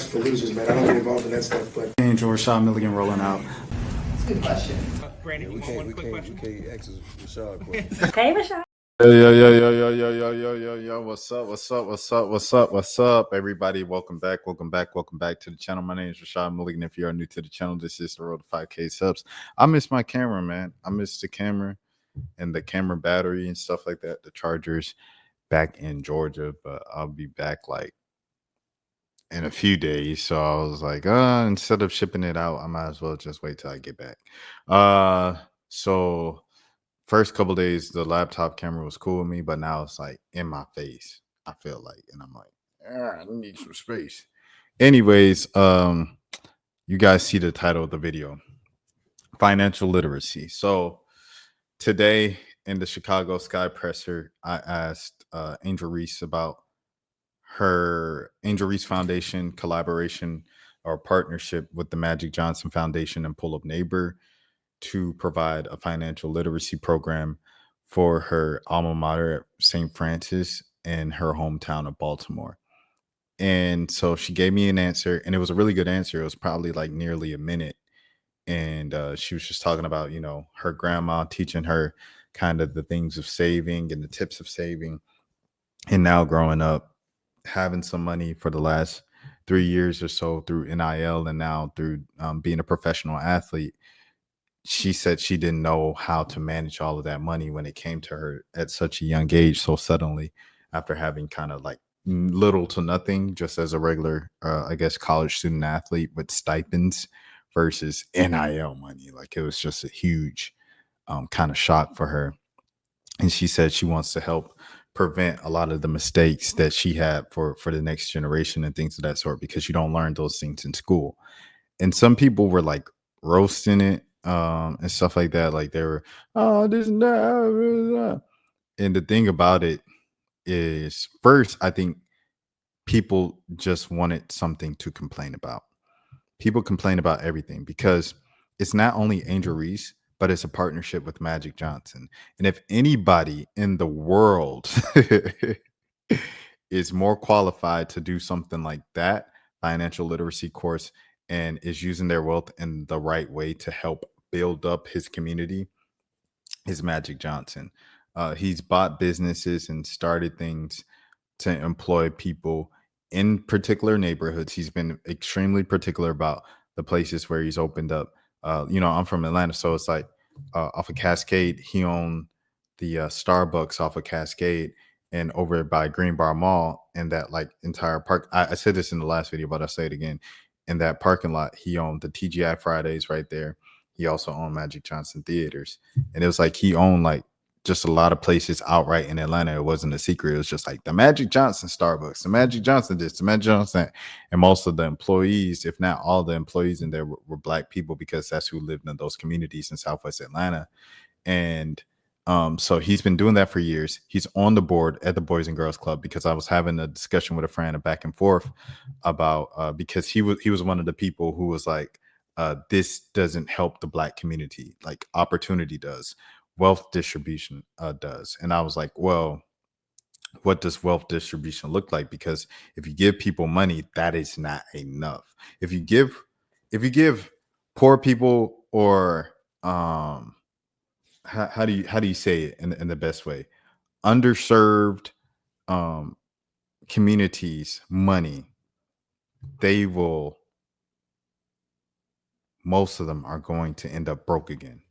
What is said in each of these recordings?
for losers, man. I don't get involved in that stuff. But Angel Rashad Milligan rolling out. That's a good question. Brandon, you want one quick question? We can't ask Rashad questions. Hey, Rashad. Yo, what's up, everybody? Welcome back to the channel. My name is Rashad Milligan. If you are new to the channel, this is the road to 5K subs. I miss my camera, man. I miss the camera and the camera battery and stuff like that. The chargers back in Georgia, but I'll be back like in a few days. So I was like, instead of shipping it out, I might as well just wait till I get back. So first couple days, the laptop camera was cool with me, but now it's like in my face, I feel like, and I'm like, I need some space. Anyways, you guys see the title of the video, financial literacy. So today in the Chicago Sky Presser, I asked Angel Reese about her Angel Reese Foundation collaboration or partnership with the Magic Johnson Foundation and Pull Up Neighbor to provide a financial literacy program for her alma mater at St. Francis in her hometown of Baltimore. And so she gave me an answer, and it was a really good answer. It was probably like nearly a minute. And she was just talking about, you know, her grandma teaching her kind of the things of saving and the tips of saving. And now growing up, having some money for the last 3 years or so through NIL and now through being a professional athlete. She said she didn't know how to manage all of that money when it came to her at such a young age. So suddenly, after having kind of like little to nothing, just as a regular, I guess, college student athlete with stipends versus NIL money, like it was just a huge kind of shock for her. And she said she wants to help prevent a lot of the mistakes that she had for the next generation and things of that sort, because you don't learn those things in school. And some people were like roasting it and stuff like that. Like they were, oh, this and that. And the thing about it is, first, I think people just wanted something to complain about. People complain about everything because it's not only Angel Reese, but it's a partnership with Magic Johnson. And if anybody in the world is more qualified to do something like that, financial literacy course, and is using their wealth in the right way to help build up his community, is Magic Johnson. He's bought businesses and started things to employ people in particular neighborhoods. He's been extremely particular about the places where he's opened up. You know, I'm from Atlanta, so it's like off of Cascade, he owned the Starbucks off of Cascade and over by Green Bar Mall, and that like entire park. I said this in the last video, but I'll say it again. In that parking lot, he owned the TGI Fridays right there. He also owned Magic Johnson Theaters. And it was like he owned like just a lot of places outright in Atlanta. It wasn't a secret. It was just like the Magic Johnson Starbucks, the Magic Johnson this, the Magic Johnson. And most of the employees, if not all the employees in there, were Black people, because that's who lived in those communities in Southwest Atlanta. And so he's been doing that for years. He's on the board at the Boys and Girls Club, because I was having a discussion with a friend, a back and forth about because he was one of the people who was like, this doesn't help the Black community, like opportunity does, wealth distribution does. And I was like, well, what does wealth distribution look like? Because if you give people money, that is not enough. If you give poor people, or how do you say it in the best way, underserved communities money, most of them are going to end up broke again.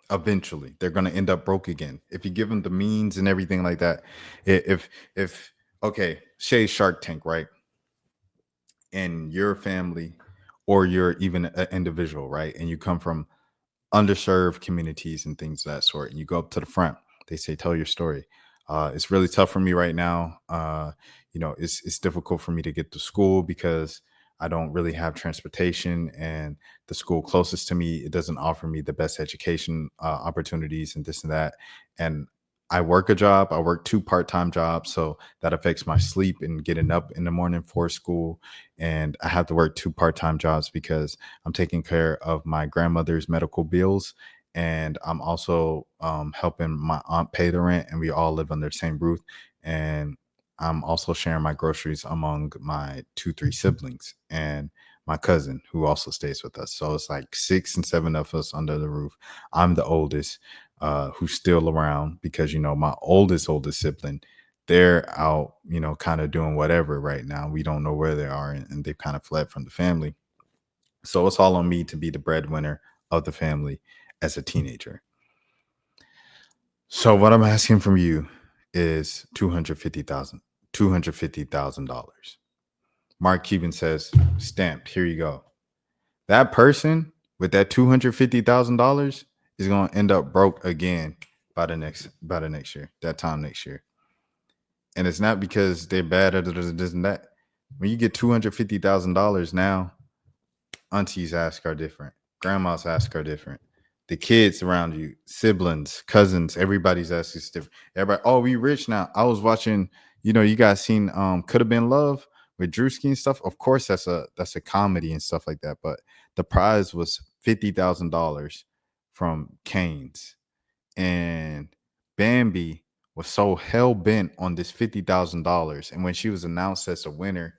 Eventually they're going to end up broke again if you give them the means and everything like that. If okay, say Shark Tank, right? And your family, or you're even an individual, right, and you come from underserved communities and things of that sort, and you go up to the front, they say, tell your story. It's really tough for me right now. You know, it's difficult for me to get to school because I don't really have transportation, and the school closest to me, it doesn't offer me the best education opportunities and this and that. And I work a job. I work 2 part-time jobs, so that affects my sleep and getting up in the morning for school. And I have to work 2 part-time jobs because I'm taking care of my grandmother's medical bills, and I'm also helping my aunt pay the rent, and we all live under the same roof. And I'm also sharing my groceries among my 2, 3 siblings and my cousin who also stays with us. So it's like 6 and 7 of us under the roof. I'm the oldest, who's still around because, my oldest sibling, they're out, kind of doing whatever right now. We don't know where they are, and they kind of fled from the family. So it's all on me to be the breadwinner of the family as a teenager. So what I'm asking from you is $250,000. Mark Cuban says, stamp, here you go. That person with that $250,000 is going to end up broke again by the next year, that time next year. And it's not because they're bad or this and that. When you get $250,000 now, aunties ask are different. Grandma's ask are different. The kids around you, siblings, cousins, everybody's ask is different. Everybody, oh, we rich now. I was watching, you guys seen Could Have Been Love with Drewski and stuff. Of course, that's a comedy and stuff like that. But the prize was $50,000 from Canes. And Bambi was so hell bent on this $50,000. And when she was announced as a winner,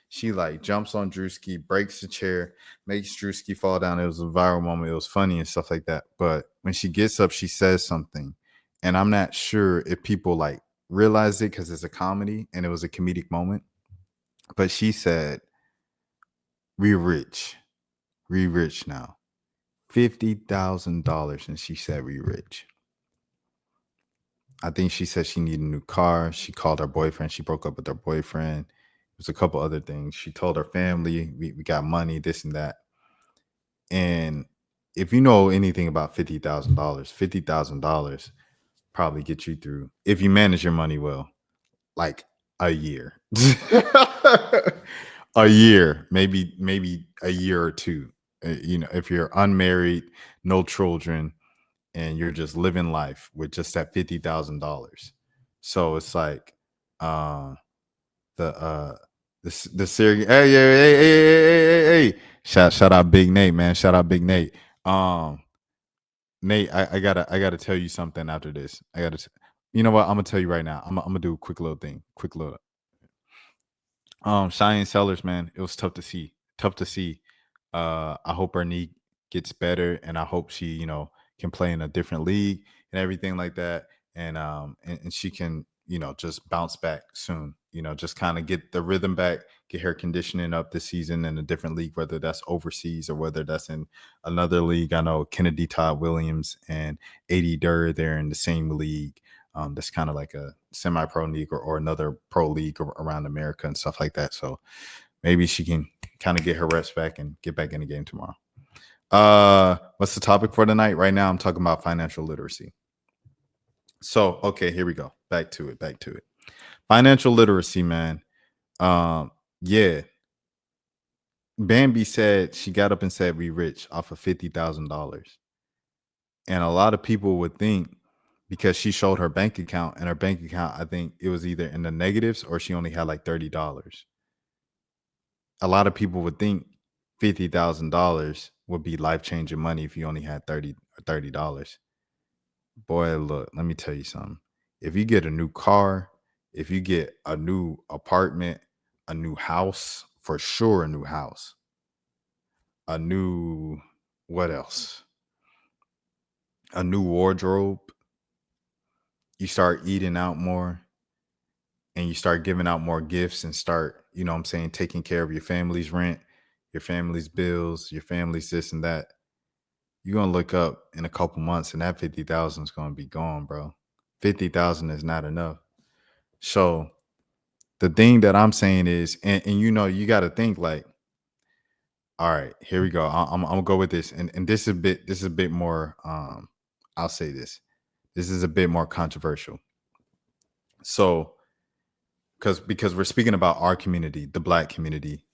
she like jumps on Drewski, breaks the chair, makes Drewski fall down. It was a viral moment. It was funny and stuff like that. But when she gets up, she says something. And I'm not sure if people like realize it because it's a comedy and it was a comedic moment. But she said, we rich now. $50,000. And she said, we rich. I think she said she needed a new car. She called her boyfriend. She broke up with her boyfriend. There's a couple other things. She told her family, we got money, this and that. And if you know anything about $50,000 probably get you through, if you manage your money well, like a year. A year, maybe a year or two. If you're unmarried, no children, and you're just living life with just that $50,000. So it's like the series. Hey. Shout out Big Nate, man. Shout out Big Nate. Nate, I gotta tell you something after this. You know what? I'm gonna tell you right now. I'm gonna do a quick little thing. Cheyenne Sellers, man, it was tough to see. I hope her knee gets better, and I hope she, can play in a different league and everything like that. And she can, just bounce back soon. Just kind of get the rhythm back, get her conditioning up this season in a different league, whether that's overseas or whether that's in another league. I know Kennedy Todd Williams and AD Durr, they're in the same league. That's kind of like a semi-pro league or another pro league around America and stuff like that. So maybe she can kind of get her reps back and get back in the game tomorrow. What's the topic for tonight? Right now, I'm talking about financial literacy. So, okay, here we go. Back to it. Financial literacy, man. Yeah. Bambi said, she got up and said, we rich off of $50,000. And a lot of people would think, because she showed her bank account, and her bank account, I think it was either in the negatives or she only had like $30. A lot of people would think $50,000 would be life-changing money if you only had $30. Boy, look, let me tell you something. If you get a new car, if you get a new apartment, a new house, for sure a new house, what else? A new wardrobe. You start eating out more and you start giving out more gifts and start, taking care of your family's rent, your family's bills, your family's this and that. You're going to look up in a couple months and that 50,000 is going to be gone, bro. 50,000 is not enough. So the thing that I'm saying is, and you got to think like, all right, here we go. I'm gonna go with this. And this is a bit more, I'll say this. This is a bit more controversial. So, because we're speaking about our community, the Black community,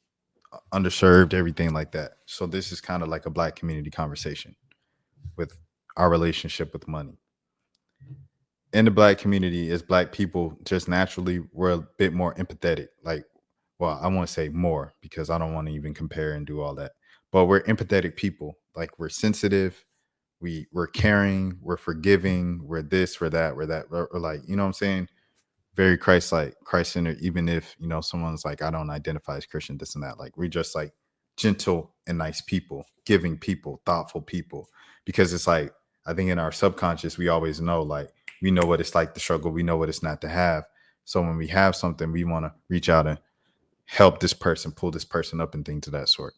underserved, everything like that. So this is kind of like a Black community conversation with our relationship with money. In the Black community, as Black people, just naturally, we're a bit more empathetic. Like, well, I won't say more because I don't want to even compare and do all that. But we're empathetic people. Like, we're sensitive, we're caring, we're forgiving, we're this, we're that, we're like, you know what I'm saying? very Christ-like, Christ-centered, even if, you know, someone's like, I don't identify as Christian, this and that. Like, we're just like gentle and nice people, giving people, thoughtful people. Because it's like, I think in our subconscious, we always know, like, we know what it's like to struggle. We know what it's not to have. So when we have something, we want to reach out and help this person, pull this person up and things of that sort.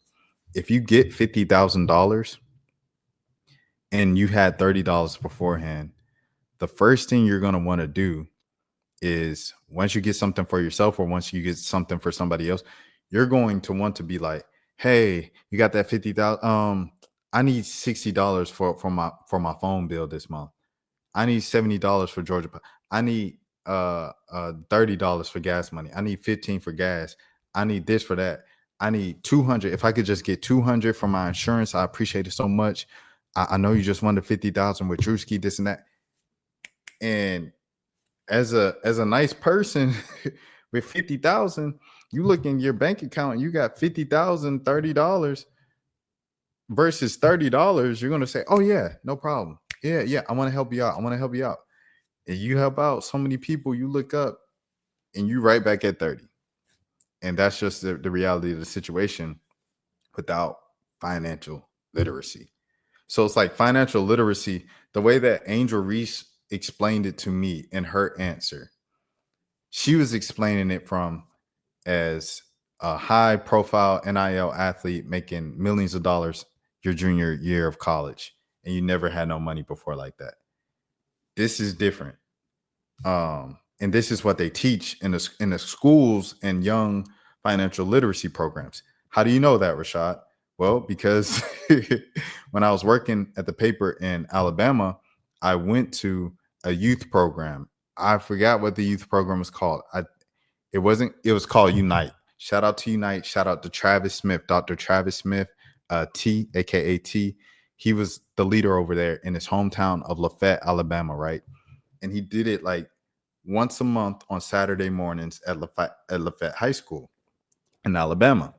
If you get $50,000 and you had $30 beforehand, the first thing you're going to want to do is, once you get something for yourself or once you get something for somebody else, you're going to want to be like, hey, you got that 50,000. I need $60 for my phone bill this month. I need $70 for Georgia. I need $30 for gas money. I need 15 for gas. I need this for that. I need 200. If I could just get 200 for my insurance, I appreciate it so much. I know you just wanted 50,000 with Drewski, this and that. And as a nice person with 50,000, you look in your bank account and you got 50,000, $30 versus $30. You're gonna say, oh yeah, no problem. Yeah, I want to help you out. I want to help you out. And you help out so many people, you look up and you right back at 30. And that's just the reality of the situation without financial literacy. So it's like financial literacy, the way that Angel Reese explained it to me in her answer, she was explaining it from as a high profile NIL athlete making millions of dollars your junior year of college, and you never had no money before like that. This is different. And this is what they teach in the schools and young financial literacy programs. How do you know that, Rashad? Well, because when I was working at the paper in Alabama, I went to a youth program. I forgot what the youth program was called. It was called Unite. Shout out to Unite. Shout out to Travis Smith, Dr. Travis Smith, T, aka T. He was the leader over there in his hometown of Lafayette, Alabama, right? And he did it like once a month on Saturday mornings at Lafayette High School in Alabama.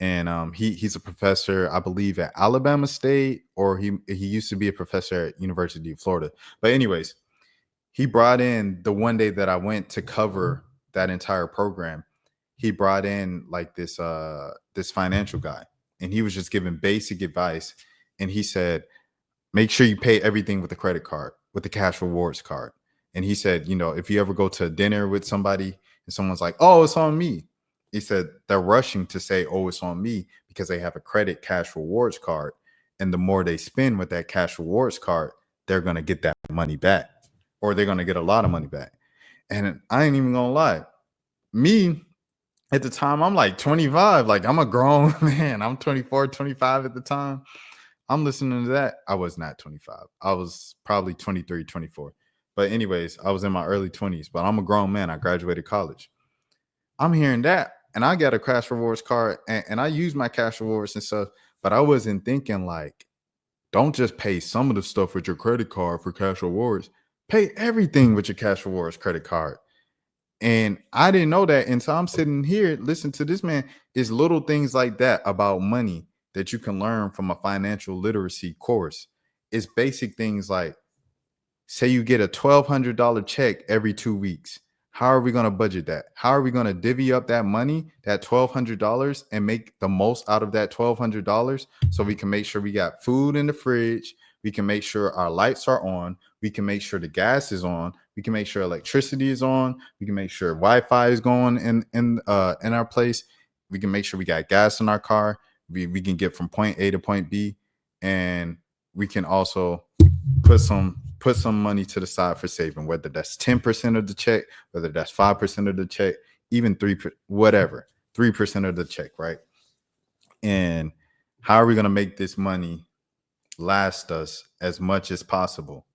And he's a professor, I believe, at Alabama State, or he used to be a professor at University of Florida. But anyways, he brought in the one day that I went to cover that entire program. He brought in like this financial guy, and he was just giving basic advice. And he said, make sure you pay everything with a credit card, with the cash rewards card. And he said, you know, if you ever go to dinner with somebody and someone's like, oh, it's on me. He said they're rushing to say, oh, it's on me, because they have a credit cash rewards card. And the more they spend with that cash rewards card, they're going to get that money back, or they're going to get a lot of money back. And I ain't even going to lie. Me, at the time, I'm like 25. Like, I'm a grown man. I'm 24, 25 at the time. I'm listening to that. I was not 25. I was probably 23, 24. But anyways, I was in my early 20s, but I'm a grown man. I graduated college. I'm hearing that, and I got a cash rewards card, and I use my cash rewards and stuff, but I wasn't thinking like, don't just pay some of the stuff with your credit card for cash rewards. Pay everything with your cash rewards credit card. And I didn't know that. And so I'm sitting here, listen to this man. It's little things like that about money that you can learn from a financial literacy course. It's basic things like, say you get a $1,200 check every 2 weeks. How are we going to budget that? How are we going to divvy up that money, that $1,200, and make the most out of that $1,200 so we can make sure we got food in the fridge? We can make sure our lights are on. We can make sure the gas is on. We can make sure electricity is on. We can make sure Wi-Fi is going in our place. We can make sure we got gas in our car. We can get from point A to point B, and we can also put some money to the side for saving, whether that's 10% of the check, whether that's 5% of the check, even 3%, whatever, 3% of the check, right? And how are we going to make this money last us as much as possible?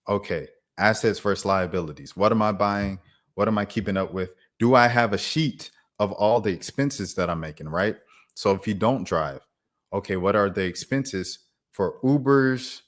Okay, assets versus liabilities. What am I buying? What am I keeping up with? Do I have a sheet of all the expenses that I'm making, right? So if you don't drive, okay, what are the expenses for Ubers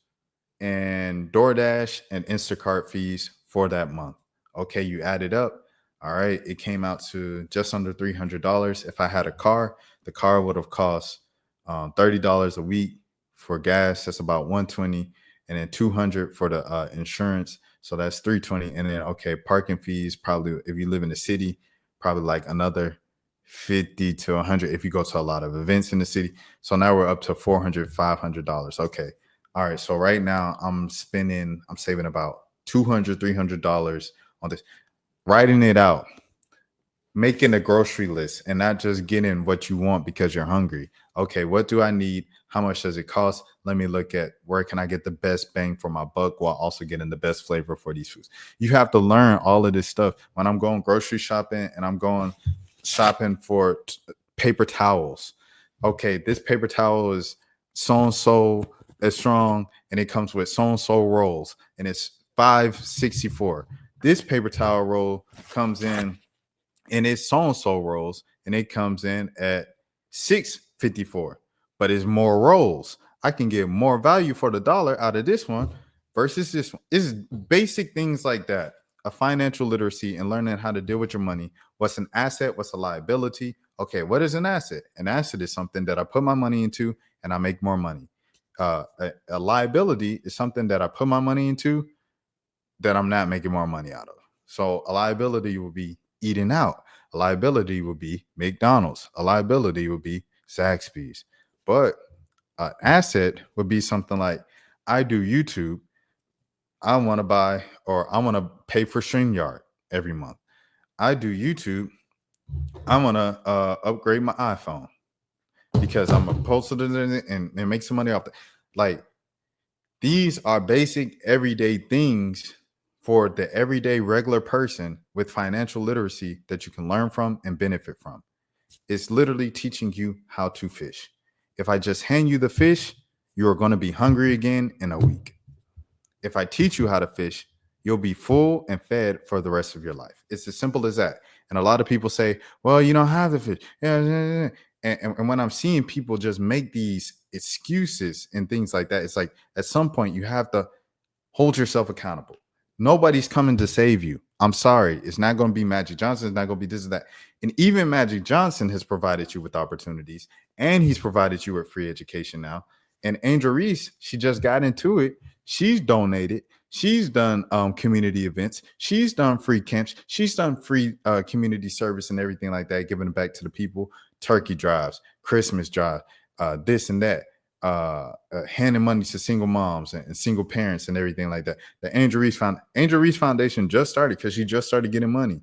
and DoorDash and Instacart fees for that month? Okay, you add it up. All right, it came out to just under $300. If I had a car, the car would have cost $30 a week for gas. That's about $120, and then $200 for the insurance. So that's 320. And then okay, parking fees probably if you live in the city, probably like another 50 to 100 if you go to a lot of events in the city. So now we're up to $400, $500. Okay. All right. So right now I'm saving about $200, $300 on this, writing it out, making a grocery list and not just getting what you want because you're hungry. Okay, what do I need? How much does it cost? Let me look at where can I get the best bang for my buck while also getting the best flavor for these foods. You have to learn all of this stuff. When I'm going grocery shopping and I'm going shopping for paper towels. Okay, this paper towel is so as strong and it comes with so rolls and it's $5.64. This paper towel roll comes in and it's so rolls and it comes in at $6.54, but it's more rolls. I can get more value for the dollar out of this one versus this one. It's basic things like that. A financial literacy and learning how to deal with your money. What's an asset? What's a liability? Okay, what is an asset? An asset is something that I put my money into and I make more money. A liability is something that I put my money into that I'm not making more money out of. So a liability will be eating out. A liability will be McDonald's. A liability will be Zaxby's. But an asset would be something like I do YouTube. I want to buy or I want to pay for StreamYard every month. I do YouTube. I want to upgrade my iPhone because I'm going to post it and make some money off it. Like these are basic everyday things for the everyday regular person with financial literacy that you can learn from and benefit from. It's literally teaching you how to fish. If I just hand you the fish, you are going to be hungry again in a week. If I teach you how to fish, you'll be full and fed for the rest of your life. It's as simple as that. And a lot of people say, well, you don't have the fish. And when I'm seeing people just make these excuses and things like that, it's like at some point you have to hold yourself accountable. Nobody's coming to save you. I'm sorry. It's not going to be Magic Johnson. It's not going to be this and that. And even Magic Johnson has provided you with opportunities and he's provided you with free education now. And Angel Reese, she just got into it. She's donated. She's done community events. She's done free camps. She's done free community service and everything like that, giving it back to the people. Turkey drives, Christmas drive, this and that. Handing money to single moms and single parents and everything like that. The Angel Reese Foundation just started because she just started getting money.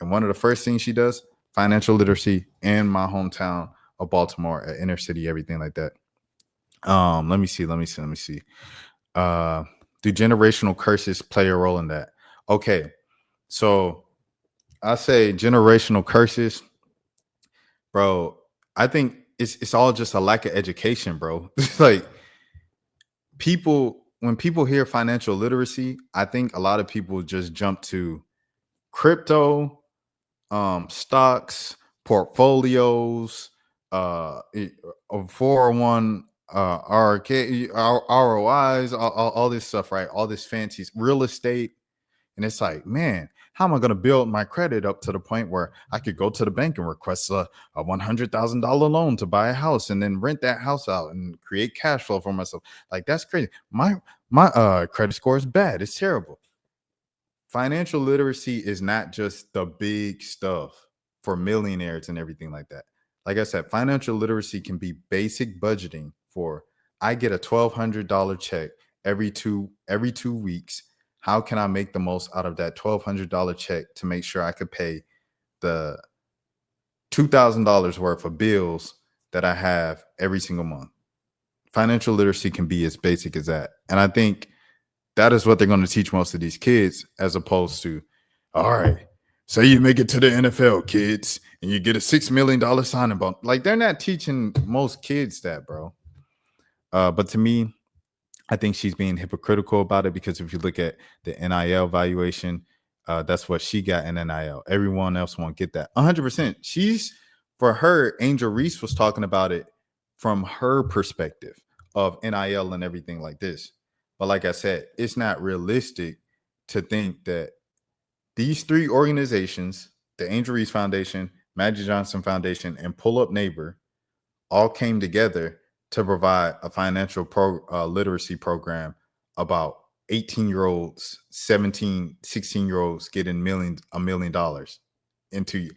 And one of the first things she does, financial literacy in my hometown of Baltimore, at inner city, everything like that. Let me see. Do generational curses play a role in that? Okay. So I say generational curses, bro. I think it's all just a lack of education, bro. Like when people hear financial literacy, I think a lot of people just jump to crypto, stocks, portfolios, 401 RK, ROIs, all this stuff, right? All this fancy real estate. And it's like, man, how am I going to build my credit up to the point where I could go to the bank and request a $100,000 loan to buy a house and then rent that house out and create cash flow for myself? Like, that's crazy. My credit score is bad. It's terrible. Financial literacy is not just the big stuff for millionaires and everything like that. Like I said, financial literacy can be basic budgeting for, I get a $1,200 check every two weeks. How can I make the most out of that $1,200 check to make sure I could pay the $2,000 worth of bills that I have every single month? Financial literacy can be as basic as that. And I think that is what they're going to teach most of these kids, as opposed to, all right, say you make it to the NFL, kids, and you get a $6 million signing bonus. Like, they're not teaching most kids that, bro. But to me, I think she's being hypocritical about it, because if you look at the NIL valuation, that's what she got in NIL. Everyone else won't get that. 100%. For her, Angel Reese was talking about it from her perspective of NIL and everything like this. But like I said, it's not realistic to think that these three organizations, the Angel Reese Foundation, Magic Johnson Foundation, and Pull Up Neighbor, all came together to provide a financial literacy program about 18-year-olds, 17, 16-year-olds getting $1 million into.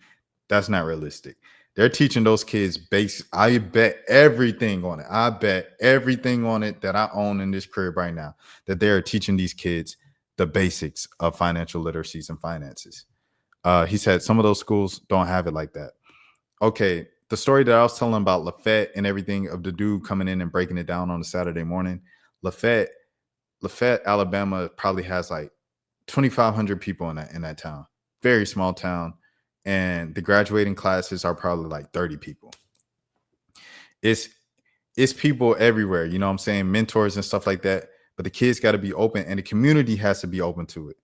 That's not realistic. They're teaching those kids base. I bet everything on it. I bet everything on it that I own in this crib right now, that they're teaching these kids the basics of financial literacies and finances. He said some of those schools don't have it like that. Okay, the story that I was telling about Lafayette and everything of the dude coming in and breaking it down on a Saturday morning, Lafayette, Alabama probably has like 2,500 people in that town. Very small town. And the graduating classes are probably like 30 people. It's people everywhere, you know what I'm saying? Mentors and stuff like that. But the kids got to be open and the community has to be open to it.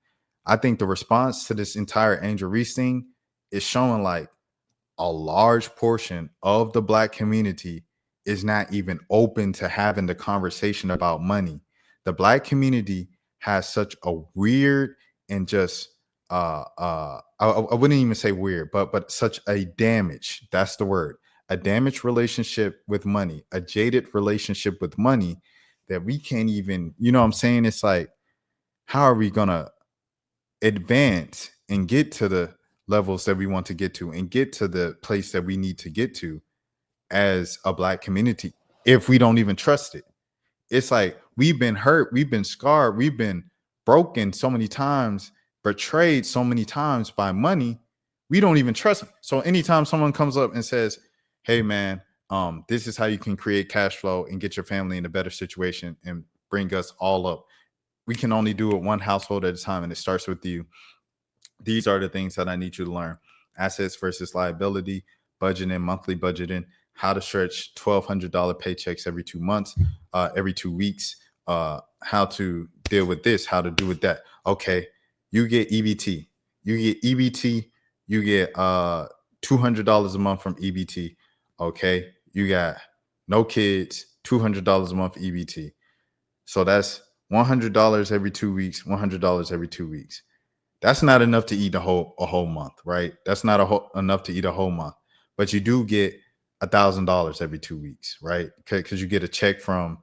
I think the response to this entire Angel Reese thing is showing like a large portion of the Black community is not even open to having the conversation about money. The Black community has such a weird and just I wouldn't even say weird, but such a damaged, that's the word, a damaged relationship with money, a jaded relationship with money that we can't even, you know what I'm saying? It's like, how are we gonna advance and get to the levels that we want to get to and get to the place that we need to get to as a Black community if we don't even trust it? It's like we've been hurt, we've been scarred, we've been broken so many times, betrayed so many times by money, we don't even trust them. So anytime someone comes up and says, hey man, this is how you can create cash flow and get your family in a better situation and bring us all up, we can only do it one household at a time and it starts with you. These are the things that I need you to learn: assets versus liability, budgeting, monthly budgeting, how to stretch $1,200 paychecks every 2 months, every 2 weeks, how to deal with this, how to do with that. Okay, you get EBT. You get $200 a month from EBT. Okay, you got no kids, $200 a month EBT. So that's $100 every 2 weeks, $100 every 2 weeks. That's not enough to eat a whole month, right? That's not enough to eat a whole month, but you do get $1,000 every 2 weeks, right? Because you get a check from,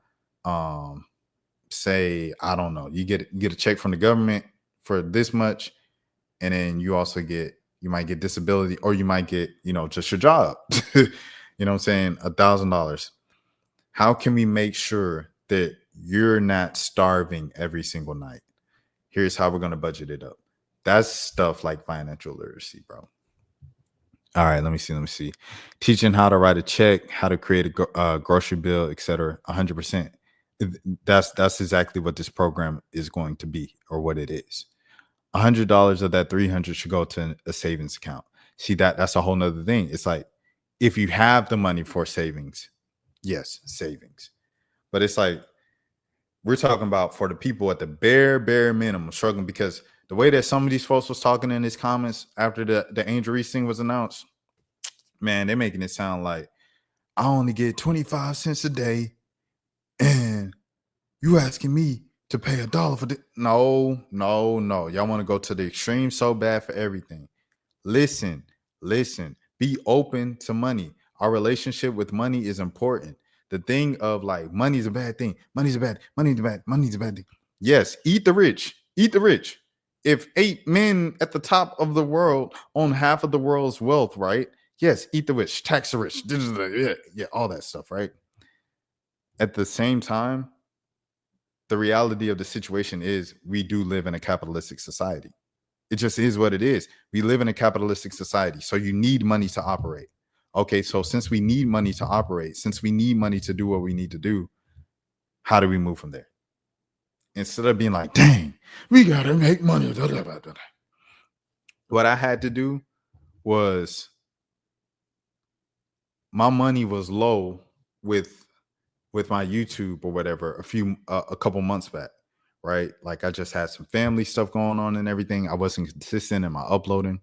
say, I don't know, you get a check from the government for this much, and then you also you might get disability, or you might get, just your job. You know what I'm saying? $1,000. How can we make sure that you're not starving every single night? Here's how we're going to budget it up. That's stuff like financial literacy, bro. All right, let me see. Teaching how to write a check, how to create a grocery bill, etc. 100%. That's exactly what this program is going to be, or what it is. $100 of that $300 should go to a savings account. See, that's a whole nother thing. It's like, if you have the money for savings, yes, savings. But it's like, we're talking about for the people at the bare minimum struggling, because the way that some of these folks was talking in his comments after the Angel Reese thing was announced, man, they're making it sound like I only get 25 cents a day and you asking me to pay $1 for this. No. Y'all want to go to the extreme so bad for everything. Listen, be open to money. Our relationship with money is important. The thing of like, money's a bad thing. Money's a bad thing. Yes, eat the rich. If 8 men at the top of the world own half of the world's wealth, right? Yes, eat the rich, tax the rich, yeah, all that stuff, right? At the same time, the reality of the situation is we do live in a capitalistic society. It just is what it is. We live in a capitalistic society, so you need money to operate. Okay, so since we need money to operate, since we need money to do what we need to do, how do we move from there? Instead of being like, dang, we got to make money. What I had to do was, my money was low with my YouTube or whatever a couple months back, right? Like I just had some family stuff going on and everything. I wasn't consistent in my uploading,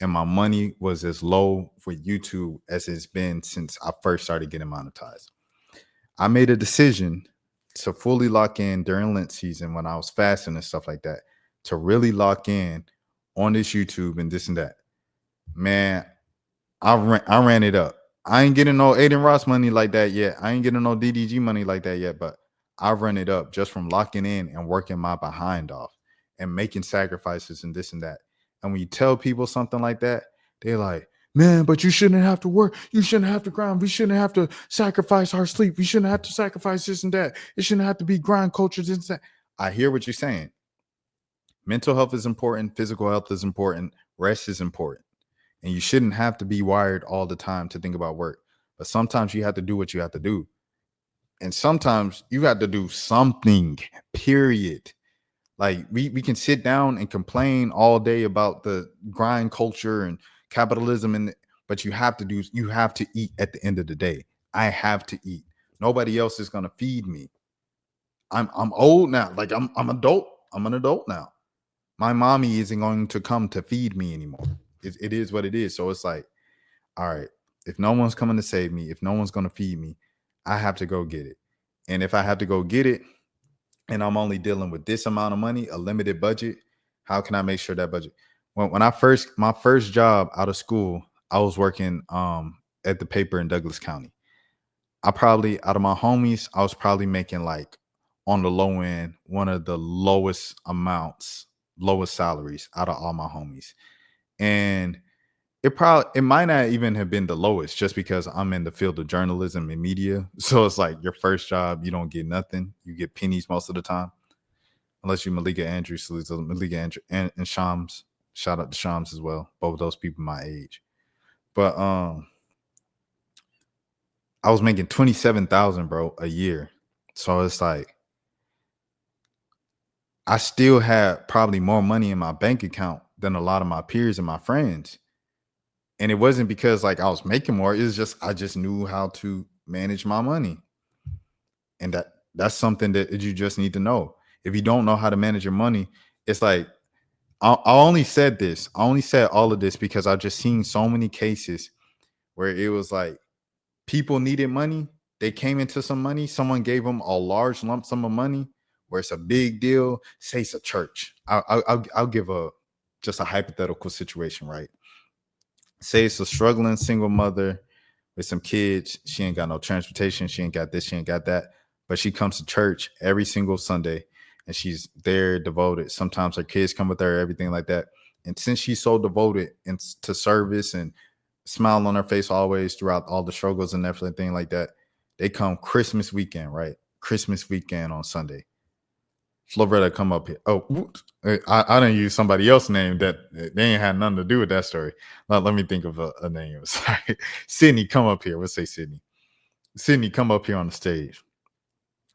and my money was as low for YouTube as it's been since I first started getting monetized. I made a decision to fully lock in during Lent season when I was fasting and stuff like that, to really lock in on this YouTube and this and that. Man, I ran it up. I ain't getting no Aiden Ross money like that yet. I ain't getting no DDG money like that yet, but I run it up just from locking in and working my behind off and making sacrifices and this and that. And when you tell people something like that, they're like, man, but you shouldn't have to work. You shouldn't have to grind. We shouldn't have to sacrifice our sleep. We shouldn't have to sacrifice this and that. It shouldn't have to be grind culture. This and that. I hear what you're saying. Mental health is important. Physical health is important. Rest is important. And you shouldn't have to be wired all the time to think about work. But sometimes you have to do what you have to do. And sometimes you have to do something, period. Like we can sit down and complain all day about the grind culture and capitalism, but you have to eat at the end of the day. I have to eat. Nobody else is gonna feed me. I'm old now. Like I'm adult. I'm an adult now. My mommy isn't going to come to feed me anymore. It is what it is. So it's like, all right, if no one's coming to save me, if no one's gonna feed me, I have to go get it. And if I have to go get it, and I'm only dealing with this amount of money, a limited budget, how can I make sure that budget? When my first job out of school, I was working at the paper in Douglas County. I probably, out of my homies, I was probably making like on the low end, one of the lowest salaries out of all my homies. And it might not even have been the lowest just because I'm in the field of journalism and media. So it's like your first job, you don't get nothing. You get pennies most of the time. Unless you're Malika Andrews, and Shams. Shout out to Shams as well. Both of those people my age. But I was making $27,000, bro, a year. So it's like I still had probably more money in my bank account than a lot of my peers and my friends. And it wasn't because like I was making more. It was just I just knew how to manage my money. And that's something that you just need to know. If you don't know how to manage your money, it's like I only said all of this because I've just seen so many cases where it was like people needed money. They came into some money. Someone gave them a large lump sum of money where it's a big deal. Say it's a church. I'll give just a hypothetical situation, right? Say it's a struggling single mother with some kids. She ain't got no transportation. She ain't got this. She ain't got that. But she comes to church every single Sunday and she's there devoted. Sometimes her kids come with her, everything like that. And since she's so devoted to service and smile on her face always throughout all the struggles and everything like that, they come Christmas weekend, right? Christmas weekend on Sunday. Floretta come up here. Oh, I didn't use somebody else's name that they ain't had nothing to do with that story. Let me think of a name. Sorry. Sydney, come up here. Let's say Sydney. Sydney, come up here on the stage.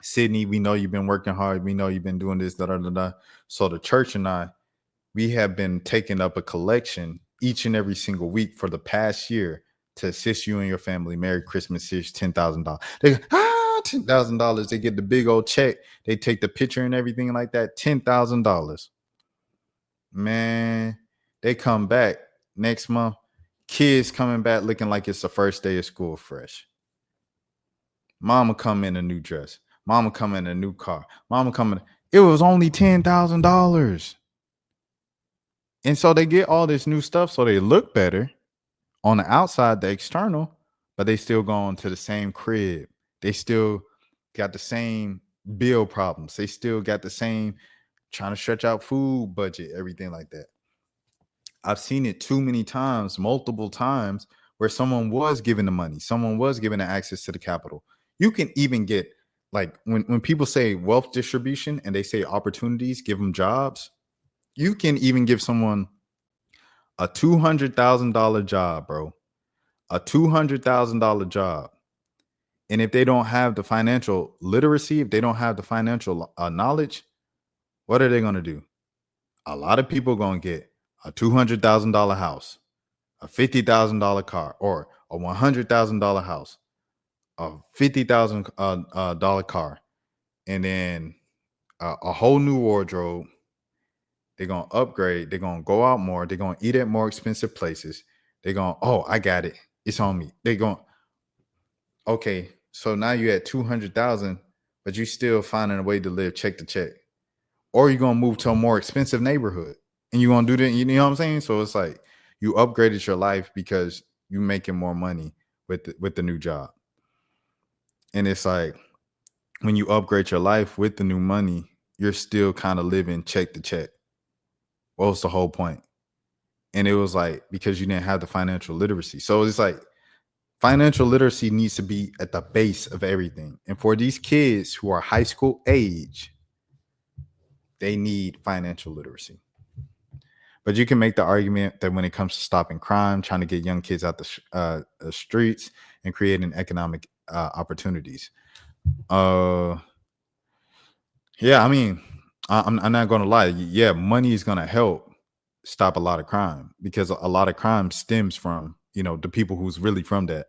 Sydney, we know you've been working hard. We know you've been doing this, da, da, da, da. So the church and I, we have been taking up a collection each and every single week for the past year to assist you and your family. Merry Christmas. Here's $10,000. They go, $10,000. They get the big old check. They take the picture and everything like that. $10,000. Man, they come back next month. Kids coming back looking like it's the first day of school fresh. Mama come in a new dress. Mama come in a new car. Mama coming. It was only $10,000. And so they get all this new stuff so they look better on the outside, the external, but they still going to the same crib. They still got the same bill problems. They still got the same trying to stretch out food budget, everything like that. I've seen it too many times, multiple times, where someone was given the money, someone was given the access to the capital. You can even get, like, when people say wealth distribution and they say opportunities, give them jobs, you can even give someone a $200,000 job, bro. A $200,000 job. And if they don't have the financial literacy, if they don't have the financial knowledge, what are they going to do? A lot of people going to get a $200,000 house, a $50,000 car, or a $100,000 house, a $50,000 car, and then a whole new wardrobe. They're going to upgrade. They're going to go out more. They're going to eat at more expensive places. They're going, oh, I got it. It's on me. They're going, okay, so now you're at 200,000, but you're still finding a way to live check to check. Or you're going to move to a more expensive neighborhood and you're going to do that. You know what I'm saying? So it's like you upgraded your life because you're making more money with the new job. And it's like, when you upgrade your life with the new money, you're still kind of living check to check. What was the whole point? And it was like because you didn't have the financial literacy. So it's like financial literacy needs to be at the base of everything. And for these kids who are high school age, they need financial literacy. But you can make the argument that when it comes to stopping crime, trying to get young kids out the streets and creating economic opportunities. Yeah, I mean, I'm not going to lie. Yeah, money is going to help stop a lot of crime because a lot of crime stems from, the people who's really from that.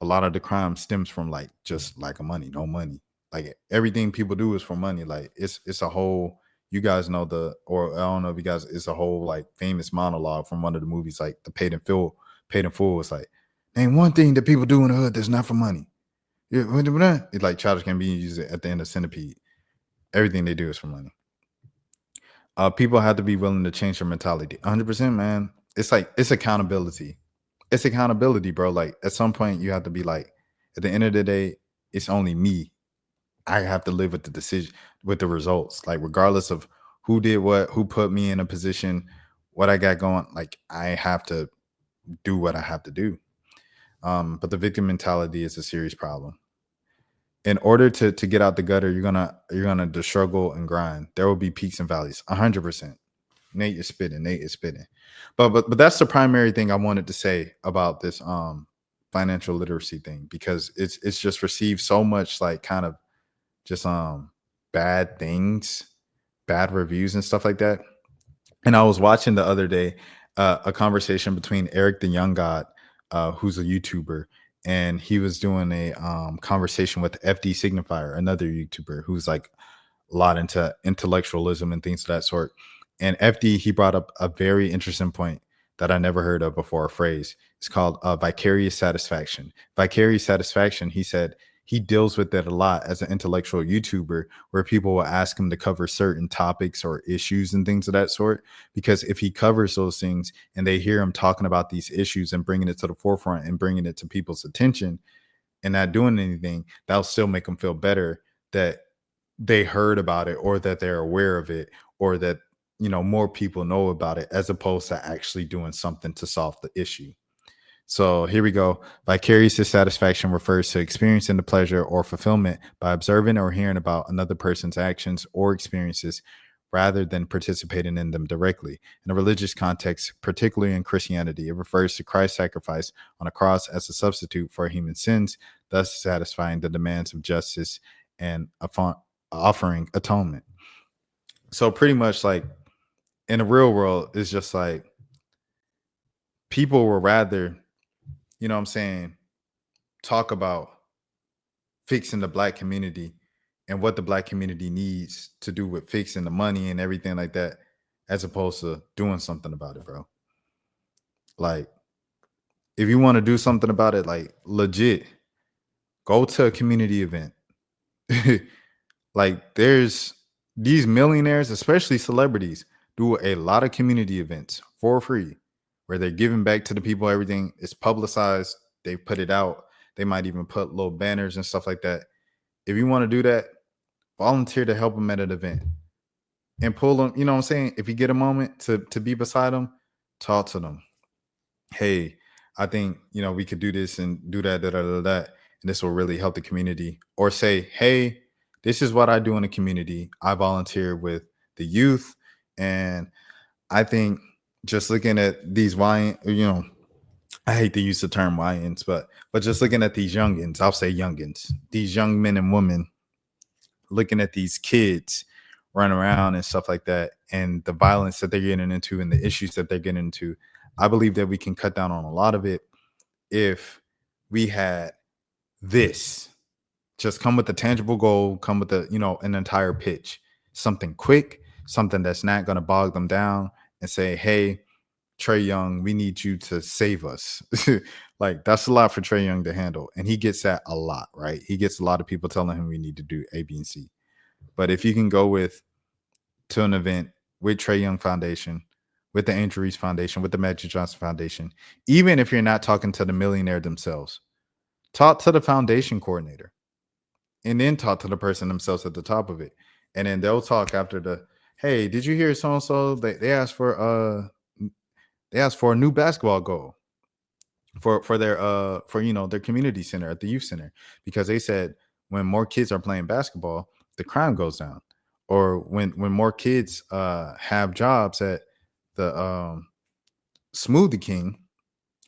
A lot of the crime stems from like just lack of money, no money. Like everything people do is for money. Like it's a whole, you guys know or I don't know if you guys, it's a whole like famous monologue from one of the movies, like the Paid in Full. It's like, name one thing that people do in the hood that's not for money. Yeah, it's like Childish Gambino uses it at the end of Centipede. Everything they do is for money. People have to be willing to change their mentality. 100%, man. It's like it's accountability. It's accountability, bro. Like at some point, you have to be like, at the end of the day, it's only me. I have to live with the decision, with the results. Like regardless of who did what, who put me in a position, what I got going. Like I have to do what I have to do. But the victim mentality is a serious problem. In order to get out the gutter, you're gonna just struggle and grind. There will be peaks and valleys. 100%. Nate is spitting. Nate is spitting. But that's the primary thing I wanted to say about this financial literacy thing, because it's just received so much like kind of just bad things, bad reviews and stuff like that. And I was watching the other day a conversation between Eric the Young God, who's a YouTuber, and he was doing a conversation with FD Signifier, another YouTuber who's like a lot into intellectualism and things of that sort. And FD, he brought up a very interesting point that I never heard of before, a phrase. It's called vicarious satisfaction. Vicarious satisfaction, he said, he deals with it a lot as an intellectual YouTuber, where people will ask him to cover certain topics or issues and things of that sort. Because if he covers those things and they hear him talking about these issues and bringing it to the forefront and bringing it to people's attention and not doing anything, that'll still make them feel better that they heard about it or that they're aware of it or that, more people know about it, as opposed to actually doing something to solve the issue. So here we go. Vicarious satisfaction refers to experiencing the pleasure or fulfillment by observing or hearing about another person's actions or experiences rather than participating in them directly. In a religious context, particularly in Christianity, it refers to Christ's sacrifice on a cross as a substitute for human sins, thus satisfying the demands of justice and offering atonement. So pretty much like in the real world, it's just like people will rather, what I'm saying, talk about fixing the black community and what the black community needs to do with fixing the money and everything like that, as opposed to doing something about it, bro. Like, if you want to do something about it, like legit, go to a community event. Like, there's these millionaires, especially celebrities, do a lot of community events for free where they're giving back to the people. Everything is publicized. They put it out. They might even put little banners and stuff like that. If you want to do that, volunteer to help them at an event and pull them. You know what I'm saying? If you get a moment to be beside them, talk to them. Hey, I think, we could do this and do that, that, and this will really help the community. Or say, hey, this is what I do in the community. I volunteer with the youth. And I think just looking at these I hate to use the term YNs, but just looking at these youngins, I'll say youngins, these young men and women, looking at these kids run around and stuff like that, and the violence that they're getting into and the issues that they're getting into, I believe that we can cut down on a lot of it if we had this. Just come with a tangible goal, come with an entire pitch, something quick, something that's not going to bog them down, and say, hey, Trae Young, we need you to save us. Like, that's a lot for Trae Young to handle. And he gets that a lot, right? He gets a lot of people telling him we need to do A, B, and C. But if you can go to an event with Trae Young Foundation, with the Angel Reese Foundation, with the Magic Johnson Foundation, even if you're not talking to the millionaire themselves, talk to the foundation coordinator. and then talk to the person themselves at the top of it. And then they'll talk after the, hey, did you hear so and so? They asked for a new basketball goal for their their community center at the youth center, because they said when more kids are playing basketball, the crime goes down. Or when more kids have jobs at the Smoothie King,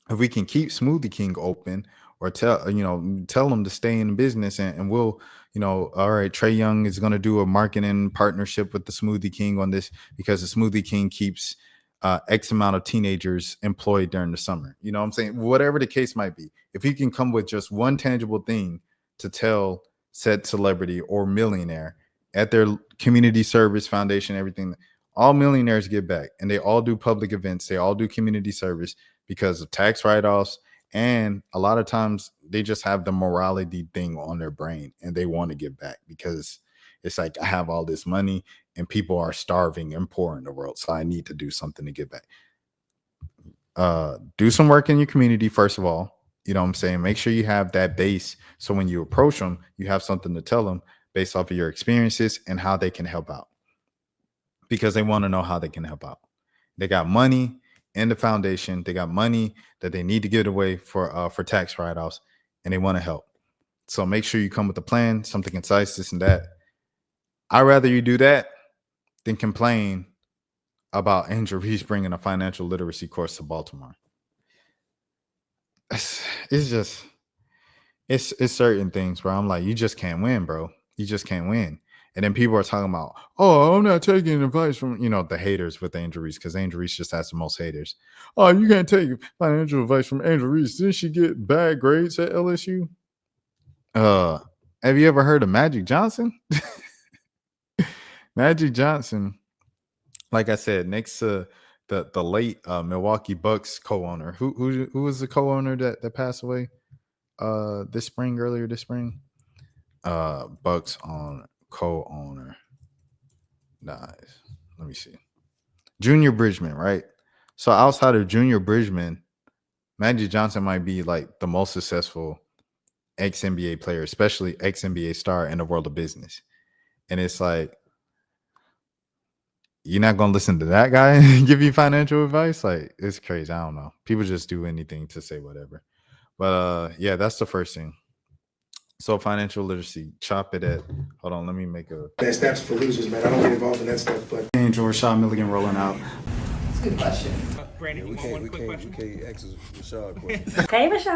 if we can keep Smoothie King open, or tell them to stay in business, and we'll, all right, Trey Young is going to do a marketing partnership with the Smoothie King on this, because the Smoothie King keeps X amount of teenagers employed during the summer. You know what I'm saying? Whatever the case might be, if you can come with just one tangible thing to tell said celebrity or millionaire at their community service foundation, everything, all millionaires get back, and they all do public events, they all do community service because of tax write-offs. And a lot of times they just have the morality thing on their brain, and they want to give back because it's like, I have all this money and people are starving and poor in the world, so I need to do something to give back. Do some work in your community, first of all. You know what I'm saying? Make sure you have that base, so when you approach them, you have something to tell them based off of your experiences and how they can help out, because they want to know how they can help out. They got money in the foundation, they got money that they need to give away for tax write-offs, and they want to help. So make sure you come with a plan, something concise, this and that. I'd rather you do that than complain about Angel Reese bringing a financial literacy course to Baltimore. It's certain things, bro. I'm like, you just can't win, bro. You just can't win. And then people are talking about, oh, I'm not taking advice from, the haters with Angel Reese, because Angel Reese just has the most haters. Oh, you can't take financial advice from Angel Reese. Didn't she get bad grades at LSU? Have you ever heard of Magic Johnson? Magic Johnson, like I said, next to the late Milwaukee Bucks co-owner, who was the co-owner that passed away earlier this spring. Bucks on co-owner dies. Let me see. Junior Bridgman, right? So outside of Junior Bridgman, Magic Johnson might be like the most successful ex-NBA player, especially ex-NBA star in the world of business. And it's like, you're not gonna listen to that guy and give you financial advice? Like, it's crazy. I don't know. People just do anything to say whatever. But yeah, that's the first thing. So financial literacy, chop it at. Hold on, let me make a. That's for losers, man. I don't get involved in that stuff, but. Angel Rashad Milligan rolling out. That's a good question. We can't ask Rashad questions. Hey, Rashad.